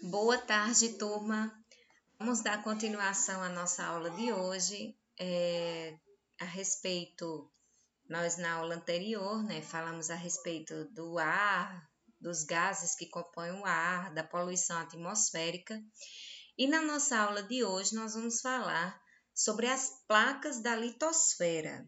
Boa tarde, turma. Vamos dar continuação à nossa aula de hoje. A respeito, nós na aula anterior, falamos a respeito do ar, dos gases que compõem o ar, da poluição atmosférica. E na nossa aula de hoje, nós vamos falar sobre as placas da litosfera.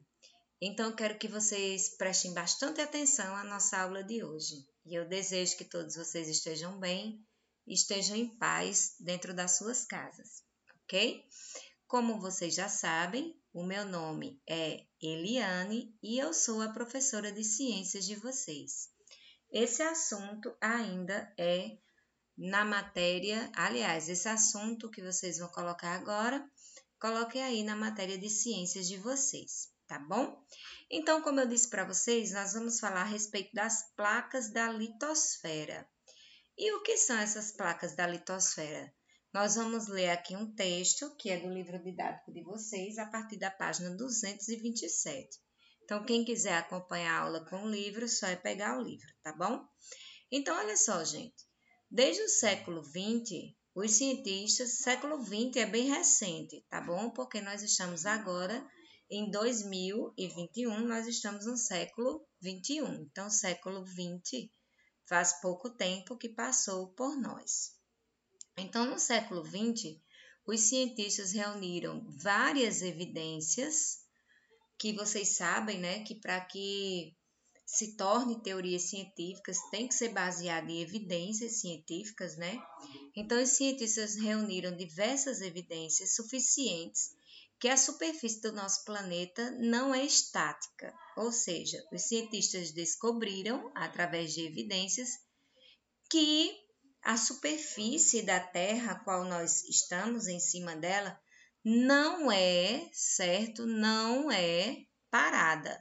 Então, eu quero que vocês prestem bastante atenção à nossa aula de hoje. E eu desejo que todos vocês estejam bem, estejam em paz dentro das suas casas, ok? Como vocês já sabem, o meu nome é Eliane e eu sou a professora de ciências de vocês. Esse assunto ainda é na matéria, aliás, esse assunto que vocês vão colocar agora, coloquem aí na matéria de ciências de vocês, tá bom? Então, como eu disse para vocês, nós vamos falar a respeito das placas da litosfera. E o que são essas placas da litosfera? Nós vamos ler aqui um texto, que é do livro didático de vocês, a partir da página 227. Então, quem quiser acompanhar a aula com o livro, só é pegar o livro, tá bom? Então, olha só, gente. Desde o século XX, os cientistas, século XX é bem recente, tá bom? Porque nós estamos agora em 2021, nós estamos no século XXI. Então, século XX faz pouco tempo que passou por nós. Então, no século XX, os cientistas reuniram várias evidências que vocês sabem, que para que se torne teorias científicas tem que ser baseada em evidências científicas, Então, os cientistas reuniram diversas evidências suficientes que a superfície do nosso planeta não é estática, ou seja, os cientistas descobriram, através de evidências, que a superfície da Terra, a qual nós estamos em cima dela, não é, certo? Não é parada.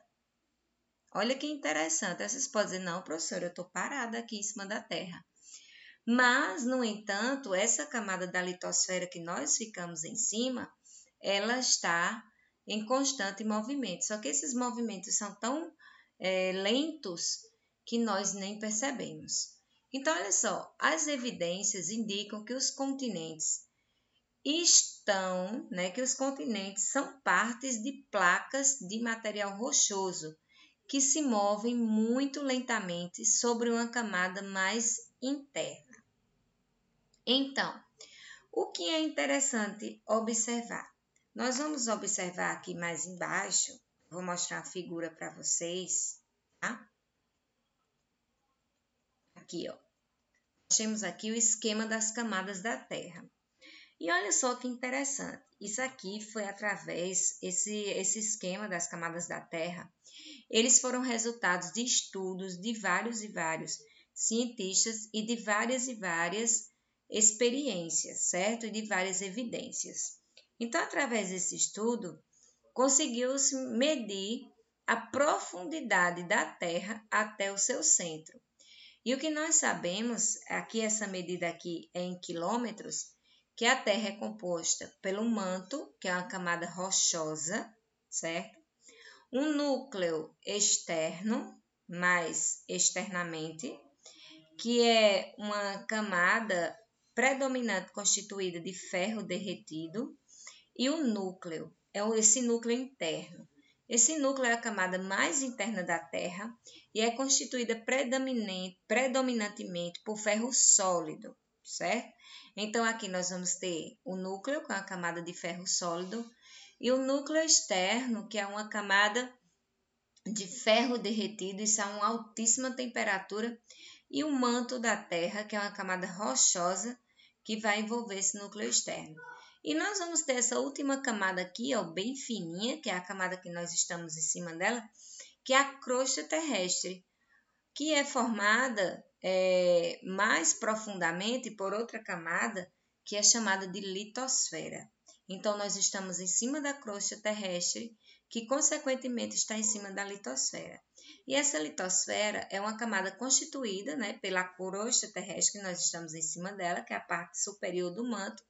Olha que interessante. Vocês podem dizer, não, professora, eu estou parada aqui em cima da Terra. Mas, no entanto, essa camada da litosfera que nós ficamos em cima, ela está em constante movimento. Só que esses movimentos são tão lentos que nós nem percebemos. Então, olha só, as evidências indicam que os continentes que os continentes são partes de placas de material rochoso que se movem muito lentamente sobre uma camada mais interna. Então, o que é interessante observar? Nós vamos observar aqui mais embaixo, vou mostrar a figura para vocês, tá? Aqui, ó. Nós temos aqui o esquema das camadas da Terra. E olha só que interessante, isso aqui foi através, esse esquema das camadas da Terra, eles foram resultados de estudos de vários e vários cientistas e de várias e várias experiências, certo? E de várias evidências. Então, através desse estudo, conseguiu-se medir a profundidade da Terra até o seu centro. E o que nós sabemos, aqui essa medida aqui é em quilômetros, que a Terra é composta pelo manto, que é uma camada rochosa, certo? Um núcleo externo, mais externamente, que é uma camada predominante constituída de ferro derretido, e o núcleo, esse núcleo interno. Esse núcleo é a camada mais interna da Terra e é constituída predominantemente por ferro sólido, certo? Então, aqui nós vamos ter o núcleo, com a camada de ferro sólido, e o núcleo externo, que é uma camada de ferro derretido, isso a uma altíssima temperatura, e o manto da Terra, que é uma camada rochosa, que vai envolver esse núcleo externo. E nós vamos ter essa última camada aqui, ó, bem fininha, que é a camada que nós estamos em cima dela, que é a crosta terrestre, que é formada mais profundamente por outra camada, que é chamada de litosfera. Então, nós estamos em cima da crosta terrestre, que consequentemente está em cima da litosfera. E essa litosfera é uma camada constituída pela crosta terrestre, que nós estamos em cima dela, que é a parte superior do manto,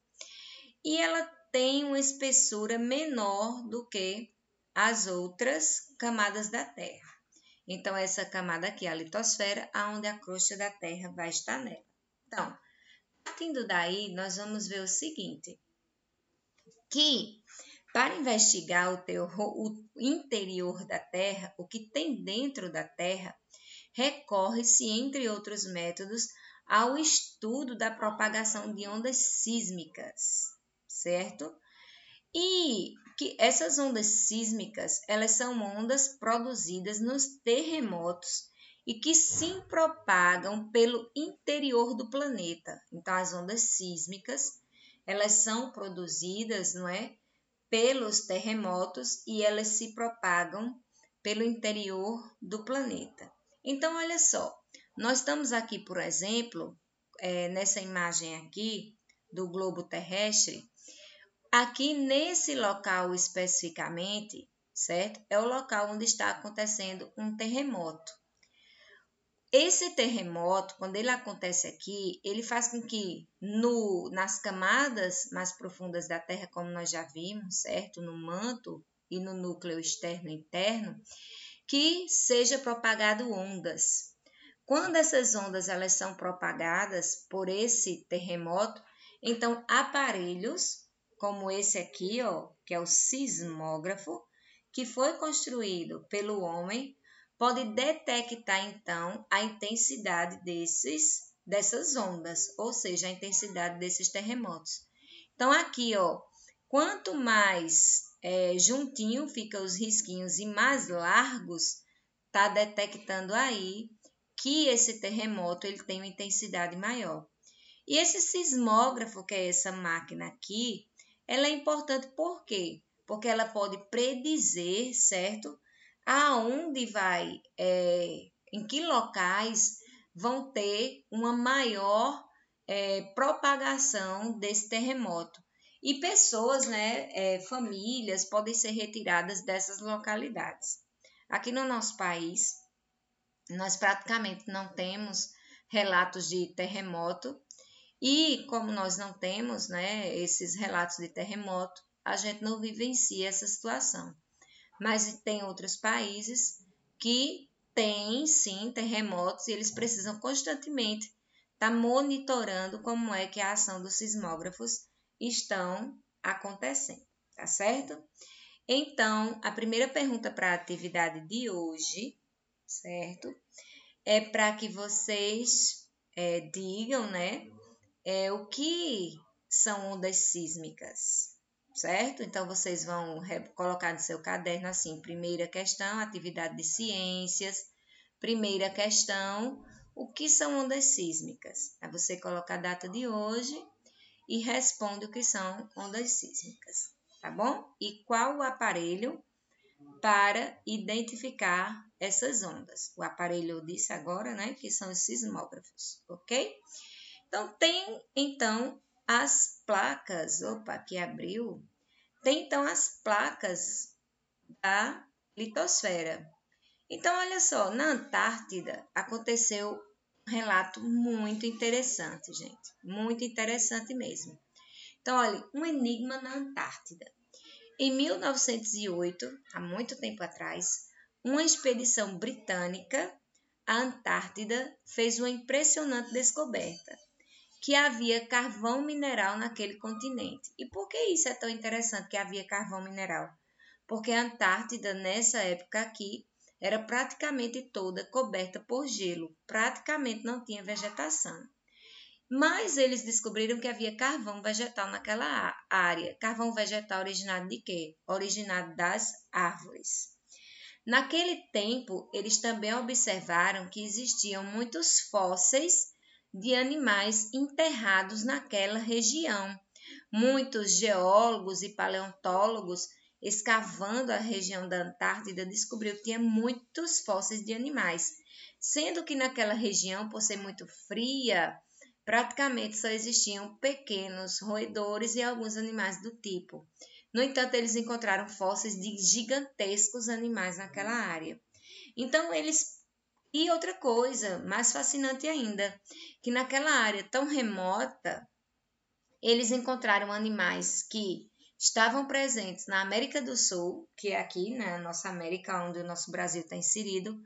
e ela tem uma espessura menor do que as outras camadas da Terra. Então, essa camada aqui é a litosfera, onde a crosta da Terra vai estar nela. Então, Partindo daí, nós vamos ver o seguinte, que para investigar o interior da Terra, o que tem dentro da Terra, recorre-se, entre outros métodos, ao estudo da propagação de ondas sísmicas, certo? E que essas ondas sísmicas, elas são ondas produzidas nos terremotos e que se propagam pelo interior do planeta. Então, as ondas sísmicas, elas são produzidas, não é, pelos terremotos e elas se propagam pelo interior do planeta. Então, olha só, nós estamos aqui, por exemplo, nessa imagem aqui do globo terrestre. Aqui nesse local especificamente, certo? É o local onde está acontecendo um terremoto. Esse terremoto, quando ele acontece aqui, ele faz com que nas camadas mais profundas da Terra, como nós já vimos, certo? No manto e no núcleo externo e interno, que seja propagado ondas. Quando essas ondas elas são propagadas por esse terremoto, então aparelhos como esse aqui, ó, que é o sismógrafo, que foi construído pelo homem, pode detectar então a intensidade dessas ondas, ou seja, a intensidade desses terremotos. Então aqui, ó, quanto mais juntinho fica os risquinhos e mais largos, tá detectando aí que esse terremoto ele tem uma intensidade maior. E esse sismógrafo, que é essa máquina aqui, ela é importante por quê? Porque ela pode predizer, certo? Aonde vai, em que locais vão ter uma maior propagação desse terremoto. E pessoas, né, famílias podem ser retiradas dessas localidades. Aqui no nosso país, nós praticamente não temos relatos de terremoto e como nós não temos, né, esses relatos de terremoto, a gente não vivencia essa situação. Mas tem outros países que têm, sim, terremotos e eles precisam constantemente estar monitorando como é que a ação dos sismógrafos estão acontecendo, tá certo? Então, a primeira pergunta para a atividade de hoje, certo? É para que vocês digam, né, o que são ondas sísmicas, certo? Então, vocês vão colocar no seu caderno assim, primeira questão, atividade de ciências, primeira questão, o que são ondas sísmicas? Aí você coloca a data de hoje e responde o que são ondas sísmicas, tá bom? E qual o aparelho para identificar essas ondas? O aparelho eu disse agora, né, que são os sismógrafos, ok? Então, as placas, opa, aqui abriu, tem então as placas da litosfera. Então, olha só, na Antártida aconteceu um relato muito interessante, gente, muito interessante mesmo. Então, olha, um enigma na Antártida. Em 1908, há muito tempo atrás, uma expedição britânica à Antártida fez uma impressionante descoberta, que havia carvão mineral naquele continente. E por que isso é tão interessante que havia carvão mineral? Porque a Antártida, nessa época aqui, era praticamente toda coberta por gelo, praticamente não tinha vegetação. Mas eles descobriram que havia carvão vegetal naquela área. Carvão vegetal originado de quê? Originado das árvores. Naquele tempo, eles também observaram que existiam muitos fósseis de animais enterrados naquela região. Muitos geólogos e paleontólogos, escavando a região da Antártida, descobriram que tinha muitos fósseis de animais, sendo que naquela região, por ser muito fria, praticamente só existiam pequenos roedores e alguns animais do tipo. No entanto, eles encontraram fósseis de gigantescos animais naquela área. Então, e outra coisa, mais fascinante ainda, que naquela área tão remota, eles encontraram animais que estavam presentes na América do Sul, que é aqui na nossa América, onde o nosso Brasil está inserido,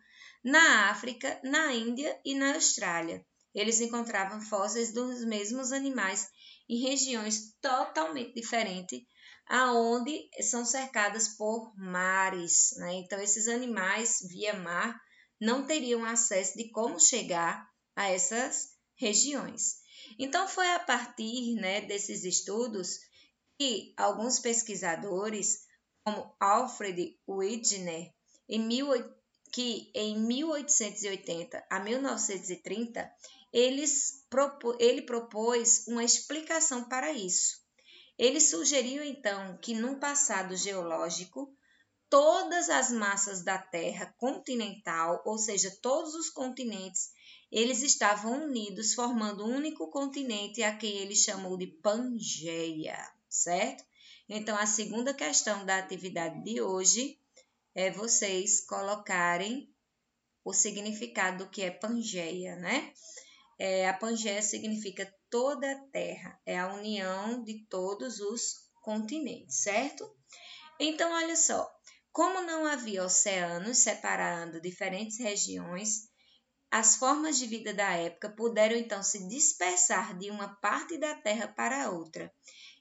na África, na Índia e na Austrália. eles encontravam fósseis dos mesmos animais em regiões totalmente diferentes, aonde são cercadas por mares, né? Então, esses animais via mar não teriam acesso de como chegar a essas regiões. Então, foi a partir, né, desses estudos que alguns pesquisadores, como Alfred Wegener, que em 1880 a 1930, ele propôs uma explicação para isso. Ele sugeriu, então, que num passado geológico, todas as massas da Terra continental, ou seja, todos os continentes, eles estavam unidos, formando um único continente, a quem ele chamou de Pangeia, certo? Então, a segunda questão da atividade de hoje é vocês colocarem o significado do que é Pangeia, né? A Pangeia significa toda a Terra, é a união de todos os continentes, certo? Então, olha só, como não havia oceanos separando diferentes regiões, as formas de vida da época puderam então se dispersar de uma parte da Terra para outra.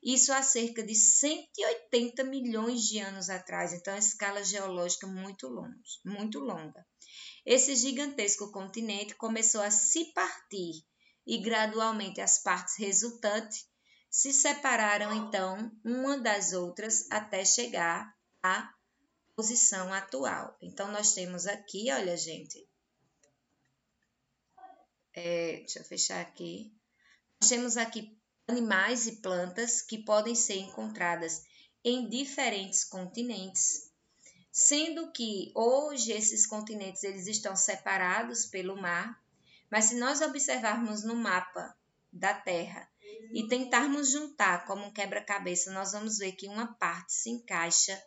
Isso há cerca de 180 milhões de anos atrás, então a escala geológica muito longa. Esse gigantesco continente começou a se partir e gradualmente as partes resultantes se separaram então uma das outras até chegar à posição atual. Então nós temos aqui, olha gente, deixa eu fechar aqui. Nós temos aqui animais e plantas que podem ser encontradas em diferentes continentes, sendo que hoje esses continentes eles estão separados pelo mar, mas se nós observarmos no mapa da Terra e tentarmos juntar como um quebra-cabeça, nós vamos ver que uma parte se encaixa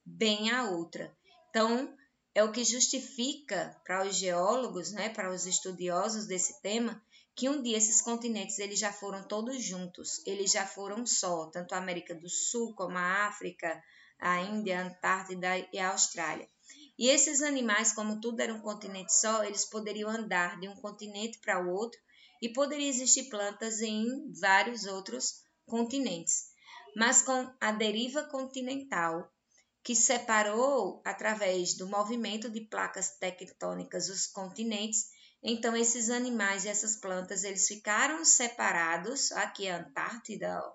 bem à outra. Então, é o que justifica para os geólogos, né, para os estudiosos desse tema, que um dia esses continentes eles já foram todos juntos, eles já foram só, tanto a América do Sul como a África, a Índia, a Antártida e a Austrália. E esses animais, como tudo era um continente só, eles poderiam andar de um continente para o outro e poderia existir plantas em vários outros continentes. Mas com a deriva continental, que separou através do movimento de placas tectônicas os continentes, então esses animais e essas plantas eles ficaram separados, aqui é a Antártida, ó,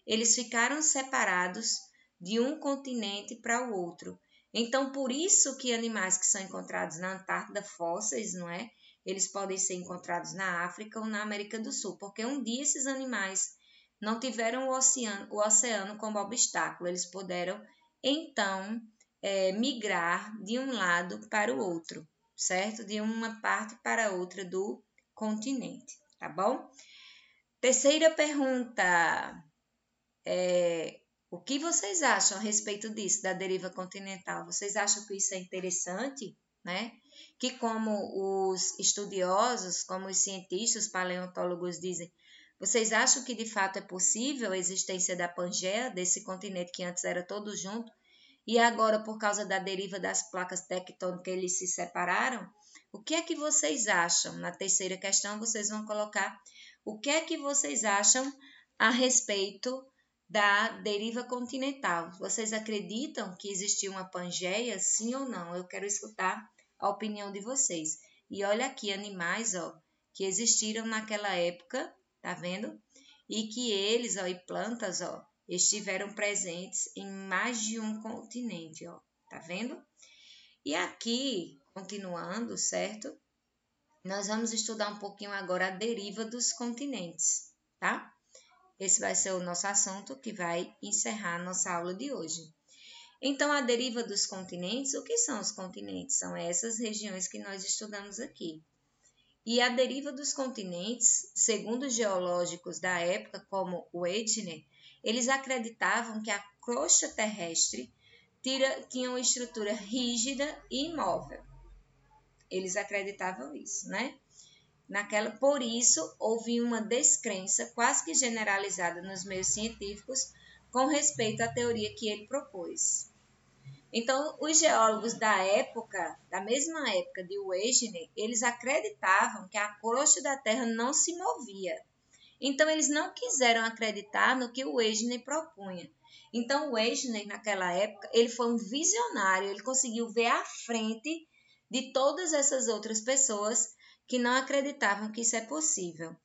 eles ficaram separados de um continente para o outro. Então, por isso que animais que são encontrados na Antártida, fósseis, não é? Eles podem ser encontrados na África ou na América do Sul, porque um dia esses animais não tiveram o oceano como obstáculo, eles puderam, então, migrar de um lado para o outro, certo? De uma parte para outra do continente, tá bom? Terceira pergunta. O que vocês acham a respeito disso, da deriva continental? Vocês acham que isso é interessante, né? Que como os estudiosos, como os cientistas, paleontólogos dizem, vocês acham que de fato é possível a existência da Pangeia, desse continente que antes era todo junto, e agora por causa da deriva das placas tectônicas eles se separaram? O que é que vocês acham? Na terceira questão vocês vão colocar o que é que vocês acham a respeito da deriva continental. Vocês acreditam que existiu uma Pangeia, sim ou não? Eu quero escutar a opinião de vocês. E olha aqui, animais, ó, que existiram naquela época, tá vendo? E que eles, ó, e plantas, ó, estiveram presentes em mais de um continente, ó, tá vendo? E aqui, continuando, certo? Nós vamos estudar um pouquinho agora a deriva dos continentes, tá? Esse vai ser o nosso assunto que vai encerrar a nossa aula de hoje. Então, a deriva dos continentes, o que são os continentes? São essas regiões que nós estudamos aqui. E a deriva dos continentes, segundo os geológicos da época, como o Wegener, eles acreditavam que a crosta terrestre tinha uma estrutura rígida e imóvel. Eles acreditavam isso, né? Por isso, houve uma descrença quase que generalizada nos meios científicos com respeito à teoria que ele propôs. Então, os geólogos da mesma época de Wegener, eles acreditavam que a crosta da Terra não se movia. Então, eles não quiseram acreditar no que o Wegener propunha. Então, o Wegener, naquela época, ele foi um visionário, ele conseguiu ver à frente de todas essas outras pessoas que não acreditavam que isso é possível.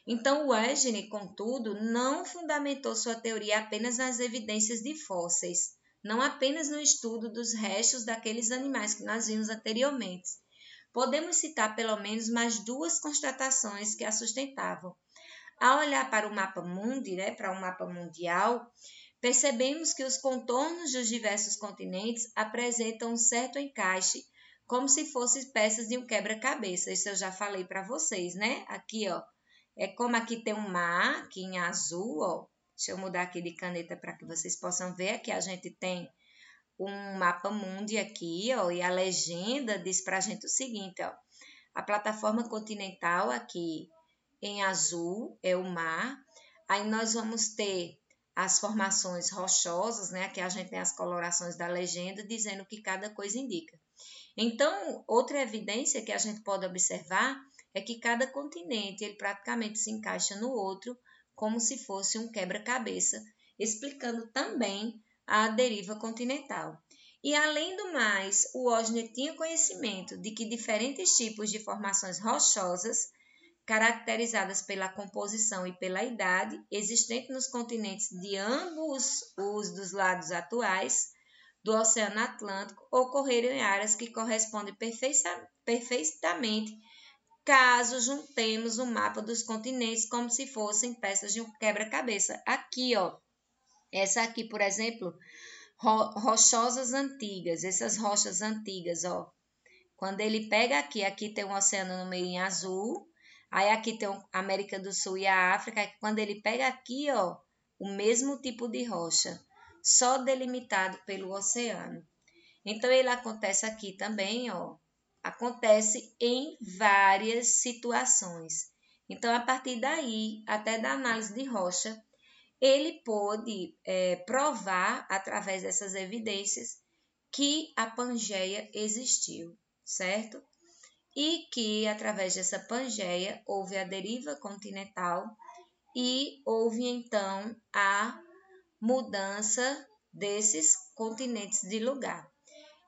Então, o Wegener, contudo, não fundamentou sua teoria apenas nas evidências de fósseis, não apenas no estudo dos restos daqueles animais que nós vimos anteriormente. Podemos citar pelo menos mais duas constatações que a sustentavam. Ao olhar para o mapa mundi, para o mapa mundial, percebemos que os contornos dos diversos continentes apresentam um certo encaixe, como se fossem peças de um quebra-cabeça. Isso eu já falei para vocês, né? Aqui, ó, é como aqui tem um mar, aqui em azul, ó. Deixa eu mudar aqui de caneta para que vocês possam ver. Aqui a gente tem um mapa mundi aqui, ó, e a legenda diz para a gente o seguinte, ó. A plataforma continental aqui em azul é o mar. Aí nós vamos ter as formações rochosas, né? Aqui a gente tem as colorações da legenda dizendo o que cada coisa indica. Então, outra evidência que a gente pode observar é que cada continente ele praticamente se encaixa no outro como se fosse um quebra-cabeça, explicando também a deriva continental. E além do mais, o Wegener tinha conhecimento de que diferentes tipos de formações rochosas, caracterizadas pela composição e pela idade, existentes nos continentes de ambos os dos lados atuais do Oceano Atlântico, ocorreram em áreas que correspondem perfeitamente caso juntemos o mapa dos continentes como se fossem peças de um quebra-cabeça. Aqui, ó, essa aqui, por exemplo, rochosas antigas, essas rochas antigas, ó. Quando ele pega aqui tem um oceano no meio em azul, aí aqui tem a América do Sul e a África, quando ele pega aqui, ó, o mesmo tipo de rocha, só delimitado pelo oceano. Então, ele acontece aqui também, ó, acontece em várias situações. Então, a partir daí, até da análise de rocha, ele pôde provar, através dessas evidências, que a Pangeia existiu, certo? E que, através dessa Pangeia, houve a deriva continental e houve, então, a mudança desses continentes de lugar.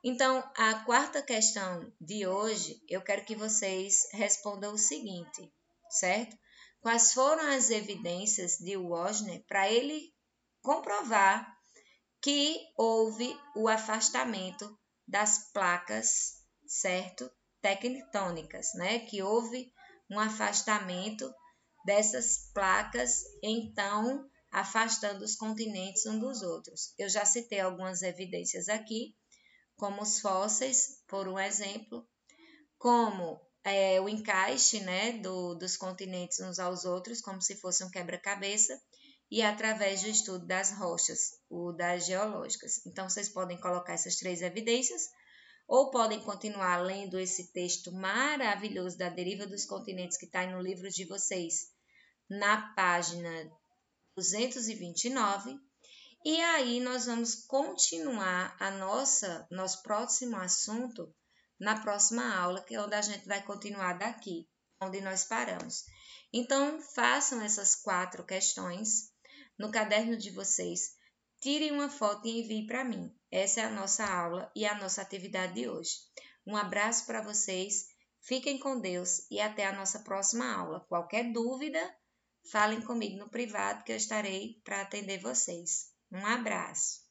Então, a quarta questão de hoje, eu quero que vocês respondam o seguinte, certo? Quais foram as evidências de Wegener para ele comprovar que houve o afastamento das placas, certo? Tectônicas, né? Que houve um afastamento dessas placas, então afastando os continentes uns dos outros. Eu já citei algumas evidências aqui, como os fósseis, por um exemplo, como o encaixe, né, dos continentes uns aos outros, como se fosse um quebra-cabeça, e através do estudo das rochas, das geológicas. Então, vocês podem colocar essas três evidências, ou podem continuar lendo esse texto maravilhoso da deriva dos continentes que está aí no livro de vocês, na página 229. E aí nós vamos continuar nosso próximo assunto na próxima aula, que é onde a gente vai continuar daqui, onde nós paramos. Então, façam essas 4 questões no caderno de vocês, tirem uma foto e enviem para mim. Essa é a nossa aula e a nossa atividade de hoje. Um abraço para vocês, fiquem com Deus e até a nossa próxima aula. Qualquer dúvida, falem comigo no privado que eu estarei para atender vocês. Um abraço.